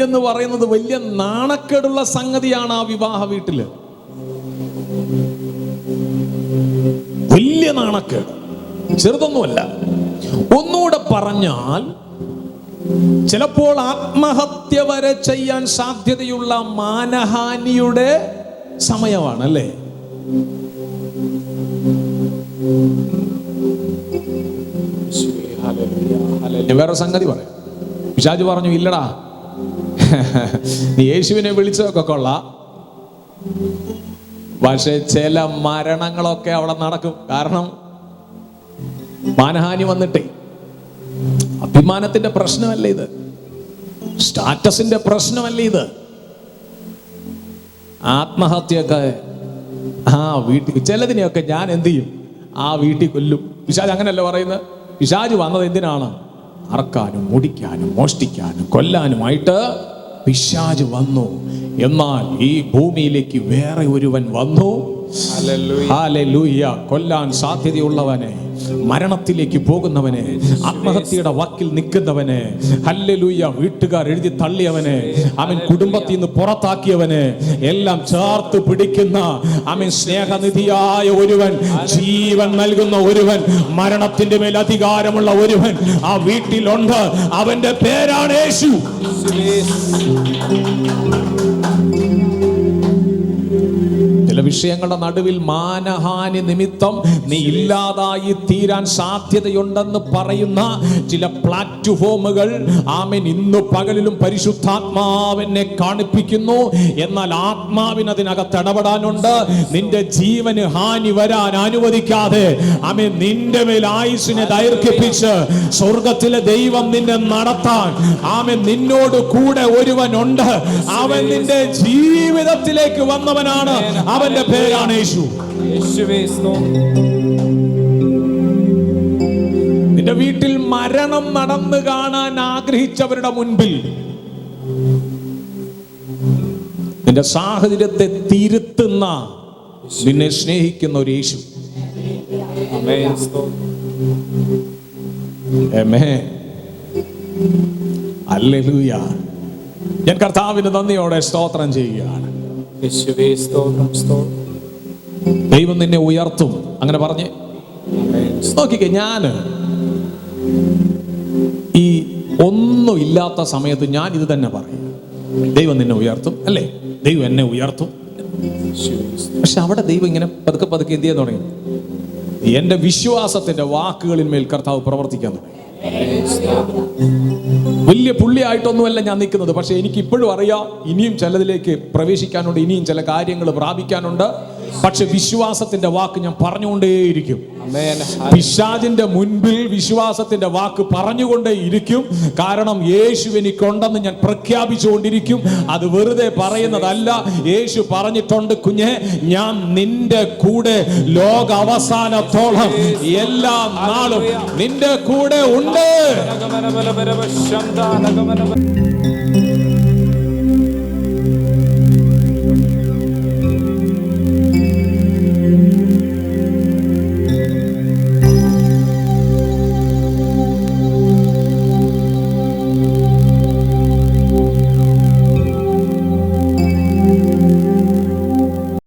എന്ന് പറയുന്നത് വലിയ നാണക്കേടുള്ള സംഗതിയാണ്. ആ വിവാഹ വീട്ടില് വലിയ നാണക്കേട്, ചെറുതൊന്നുമല്ല. ഒന്നുകൂടെ പറഞ്ഞാൽ ചിലപ്പോൾ ആത്മഹത്യ വരെ ചെയ്യാൻ സാധ്യതയുള്ള മാനഹാനിയുടെ സമയമാണ്, അല്ലേ? വേറെ സംഗതി പറയാം. പിശാച് പറഞ്ഞു, ഇല്ലടാ, നീ യേശുവിനെ വിളിച്ചതൊക്കെ കൊള്ളാം, പക്ഷെ ചില മരണങ്ങളൊക്കെ അവിടെ നടക്കും. കാരണം മാനഹാനി വന്നിട്ടേ. അഭിമാനത്തിന്റെ പ്രശ്നമല്ല ഇത്, സ്റ്റാറ്റസിന്റെ പ്രശ്നമല്ല ഇത്. ആത്മഹത്യയൊക്കെ ആ വീട്ടിൽ, ചിലതിനെയൊക്കെ ഞാൻ എന്ത് ചെയ്യും, ആ വീട്ടിൽ കൊല്ലും. പിശാച് അങ്ങനെയല്ല പറയുന്നത്. പിശാച് വന്നത് എന്തിനാണ്? അറക്കാനും മുടിക്കാനും മോഷ്ടിക്കാനും കൊല്ലാനുമായിട്ട് പിശാച് വന്നു. എന്നാൽ ഈ ഭൂമിയിലേക്ക് വേറെ ഒരുവൻ വന്നു. ഹല്ലേലൂയ. കൊല്ലാൻ സാധ്യതയുള്ളവനെ, മരണത്തിലേക്ക് പോകുന്നവനെ, ആത്മഹത്യയുടെ വാക്കിൽ നിൽക്കുന്നവനെ, ഹല്ലേലൂയ, വീട്ടുകാർ എഴുതി തള്ളിയവനെ, അവൻ കുടുംബത്തിൽ നിന്ന് പുറത്താക്കിയവനെ എല്ലാം ചേർത്ത് പിടിക്കുന്ന അവൻ സ്നേഹനിധിയായ ഒരുവൻ, ജീവൻ നൽകുന്ന ഒരുവൻ, മരണത്തിന്റെ മേൽ അധികാരമുള്ള ഒരുവൻ ആ വീട്ടിലുണ്ട്. അവന്റെ പേരാണ് യേശു. ചില വിഷയങ്ങളുടെ നടുവിൽ മാനഹാനി നിമിത്തം നീ ഇല്ലാതായി തീരാൻ സാധ്യതയുണ്ടെന്ന് പറയുന്ന ചില പ്ലാറ്റ്ഫോമുകൾ ആമേൻ ഇന്നു പകലിലും പരിശുദ്ധാത്മാവിനെ കാണിപ്പിക്കുന്നു. എന്നാൽ ആത്മാവിന് അതിനകത്ത് ഇടപെടാനുണ്ട്. നിന്റെ ജീവന് ഹാനി വരാൻ അനുവദിക്കാതെ ആമേൻ നിന്റെ മേൽ ആയുസ്സിനെ ദൈർഘിപ്പിച്ച് സ്വർഗത്തിലെ ദൈവം നിന്നെ നടത്താൻ ആമേൻ നിന്നോട് കൂടെ ഒരുവനുണ്ട്. അവൻ നിന്റെ ജീവിതത്തിലേക്ക് വന്നവനാണ്. അവന്റെ പേരാണ് യേശു. നിന്റെ വീട്ടിൽ മരണം നടന്നു കാണാൻ ആഗ്രഹിച്ചവരുടെ മുൻപിൽ നിന്റെ സാഹചര്യത്തെ തിരുത്തുന്ന, നിന്നെ സ്നേഹിക്കുന്ന ഒരു യേശു. ആമേൻ. ഹല്ലേലൂയ. ഞാൻ കർത്താവിന് നന്ദിയോടെ സ്തോത്രം ചെയ്യുകയാണ്. ദൈവം നിന്നെ ഉയർത്തും. അങ്ങനെ പറഞ്ഞ് നോക്കിക്കേ. ഞാൻ ഈ ഒന്നും ഇല്ലാത്ത സമയത്ത് ഞാൻ ഇത് തന്നെ പറയും, ദൈവം നിന്നെ ഉയർത്തും, അല്ലേ? ദൈവം എന്നെ ഉയർത്തും. പക്ഷെ അവിടെ ദൈവം ഇങ്ങനെ പതുക്കെ പതുക്കെ എന്ത് ചെയ്യാൻ തുടങ്ങി? എന്റെ വിശ്വാസത്തിന്റെ വാക്കുകളിന്മേൽ കർത്താവ് പ്രവർത്തിക്കാൻ തുടങ്ങി. വലിയ പുള്ളിയായിട്ടൊന്നുമല്ല ഞാൻ നിൽക്കുന്നത്, പക്ഷെ എനിക്ക് ഇപ്പോഴും അറിയാം ഇനിയും ചിലതിലേക്ക് പ്രവേശിക്കാനുണ്ട്, ഇനിയും ചില കാര്യങ്ങൾ പ്രാപിക്കാനുണ്ട്. പക്ഷെ വിശ്വാസത്തിന്റെ വാക്ക് ഞാൻ പറഞ്ഞുകൊണ്ടേയിരിക്കും. പിശാചിന്റെ മുൻപിൽ വിശ്വാസത്തിന്റെ വാക്ക് പറഞ്ഞുകൊണ്ടേയിരിക്കും. കാരണം യേശു എനിക്കുണ്ടെന്ന് ഞാൻ പ്രഖ്യാപിച്ചുകൊണ്ടിരിക്കും. അത് വെറുതെ പറയുന്നതല്ല. യേശു പറഞ്ഞിട്ടുണ്ട്, കുഞ്ഞെ, ഞാൻ നിന്റെ കൂടെ ലോക അവസാനത്തോളം എല്ലാ നാളും നിന്റെ കൂടെ ഉണ്ട്.